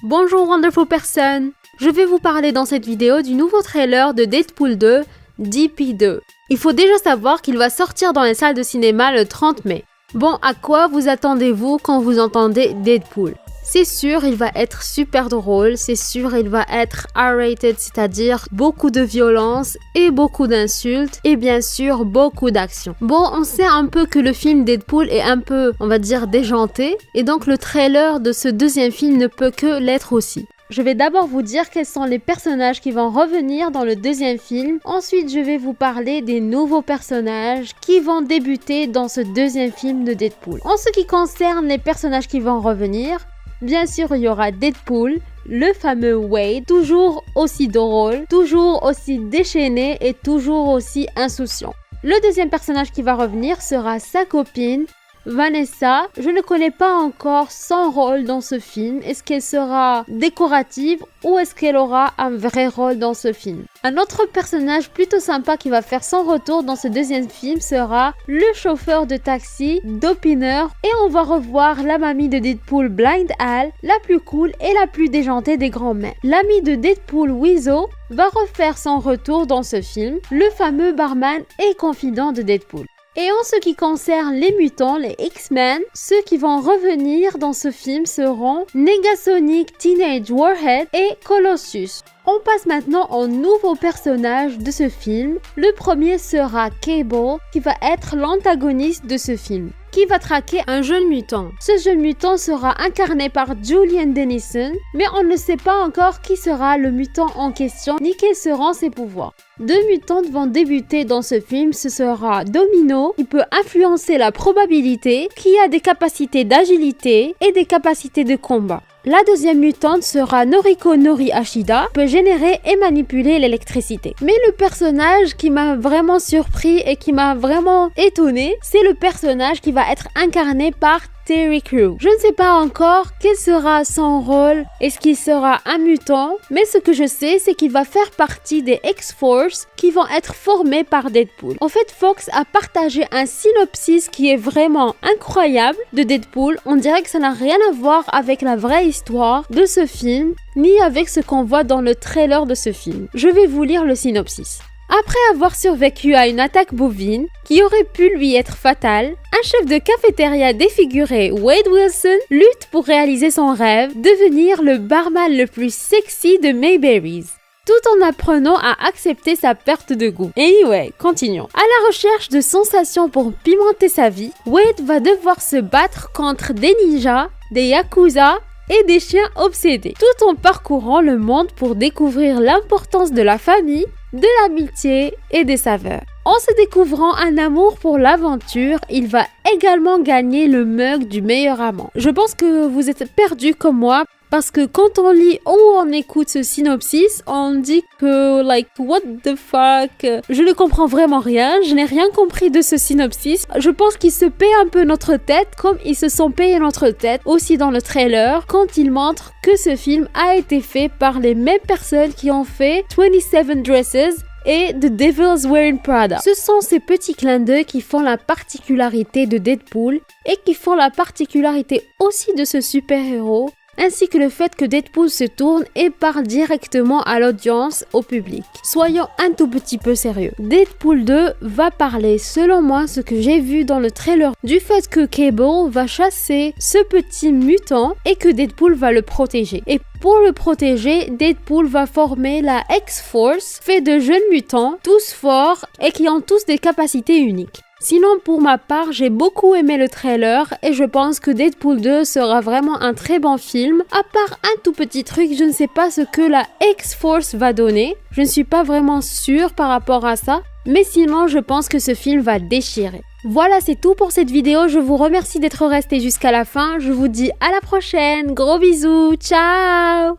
Bonjour wonderful person. Je vais vous parler dans cette vidéo du nouveau trailer de Deadpool 2, DP2. Il faut déjà savoir qu'il va sortir dans les salles de cinéma le 30 mai. Bon, à quoi vous attendez-vous quand vous entendez Deadpool? C'est sûr, il va être super drôle, c'est sûr, il va être R-rated, c'est-à-dire beaucoup de violence et beaucoup d'insultes et bien sûr beaucoup d'action. Bon, on sait un peu que le film Deadpool est un peu, on va dire, déjanté et donc le trailer de ce deuxième film ne peut que l'être aussi. Je vais d'abord vous dire quels sont les personnages qui vont revenir dans le deuxième film. Ensuite, je vais vous parler des nouveaux personnages qui vont débuter dans ce deuxième film de Deadpool. En ce qui concerne les personnages qui vont revenir, bien sûr, il y aura Deadpool, le fameux Wade, toujours aussi drôle, toujours aussi déchaîné et toujours aussi insouciant. Le deuxième personnage qui va revenir sera sa copine, Vanessa. Je ne connais pas encore son rôle dans ce film. Est-ce qu'elle sera décorative ou est-ce qu'elle aura un vrai rôle dans ce film? Un autre personnage plutôt sympa qui va faire son retour dans ce deuxième film sera le chauffeur de taxi, Dopiner. Et on va revoir la mamie de Deadpool, Blind Al, la plus cool et la plus déjantée des grands-mères. L'ami de Deadpool, Weasel, va refaire son retour dans ce film, le fameux barman et confident de Deadpool. Et en ce qui concerne les mutants, les X-Men, ceux qui vont revenir dans ce film seront Negasonic, Teenage Warhead et Colossus. On passe maintenant aux nouveaux personnages de ce film. Le premier sera Cable, qui va être l'antagoniste de ce film, qui va traquer un jeune mutant. Ce jeune mutant sera incarné par Julian Dennison, mais on ne sait pas encore qui sera le mutant en question, ni quels seront ses pouvoirs. Deux mutantes vont débuter dans ce film, ce sera Domino, qui peut influencer la probabilité, qui a des capacités d'agilité et des capacités de combat. La deuxième mutante sera Noriko Nori Ashida, qui peut générer et manipuler l'électricité. Mais le personnage qui m'a vraiment surpris et qui m'a vraiment étonné, c'est le personnage qui va être incarné par Terry Crew. Je ne sais pas encore quel sera son rôle, est-ce qu'il sera un mutant, mais ce que je sais, c'est qu'il va faire partie des X-Force qui vont être formés par Deadpool. En fait, Fox a partagé un synopsis qui est vraiment incroyable de Deadpool. On dirait que ça n'a rien à voir avec la vraie histoire de ce film, ni avec ce qu'on voit dans le trailer de ce film. Je vais vous lire le synopsis. Après avoir survécu à une attaque bovine qui aurait pu lui être fatale, un chef de cafétéria défiguré, Wade Wilson, lutte pour réaliser son rêve, devenir le barman le plus sexy de Mayberry's, tout en apprenant à accepter sa perte de goût. Anyway, continuons. À la recherche de sensations pour pimenter sa vie, Wade va devoir se battre contre des ninjas, des yakuza et des chiens obsédés, tout en parcourant le monde pour découvrir l'importance de la famille, de l'amitié et des saveurs. En se découvrant un amour pour l'aventure, il va également gagner le mug du meilleur amant. Je pense que vous êtes perdus comme moi, parce que quand on lit ou on écoute ce synopsis, on dit que what the fuck, je ne comprends vraiment rien, je n'ai rien compris de ce synopsis. Je pense qu'ils se paient un peu notre tête comme ils se sont payés notre tête aussi dans le trailer quand ils montrent que ce film a été fait par les mêmes personnes qui ont fait 27 Dresses et The Devil's Wearing Prada. Ce sont ces petits clins d'œil qui font la particularité de Deadpool et qui font la particularité aussi de ce super-héros, ainsi que le fait que Deadpool se tourne et parle directement à l'audience, au public. Soyons un tout petit peu sérieux. Deadpool 2 va parler, selon moi, ce que j'ai vu dans le trailer, du fait que Cable va chasser ce petit mutant et que Deadpool va le protéger. Et pour le protéger, Deadpool va former la X-Force, fait de jeunes mutants, tous forts et qui ont tous des capacités uniques. Sinon, pour ma part, j'ai beaucoup aimé le trailer et je pense que Deadpool 2 sera vraiment un très bon film. À part un tout petit truc, je ne sais pas ce que la X-Force va donner. Je ne suis pas vraiment sûre par rapport à ça. Mais sinon, je pense que ce film va déchirer. Voilà, c'est tout pour cette vidéo. Je vous remercie d'être resté jusqu'à la fin. Je vous dis à la prochaine. Gros bisous. Ciao!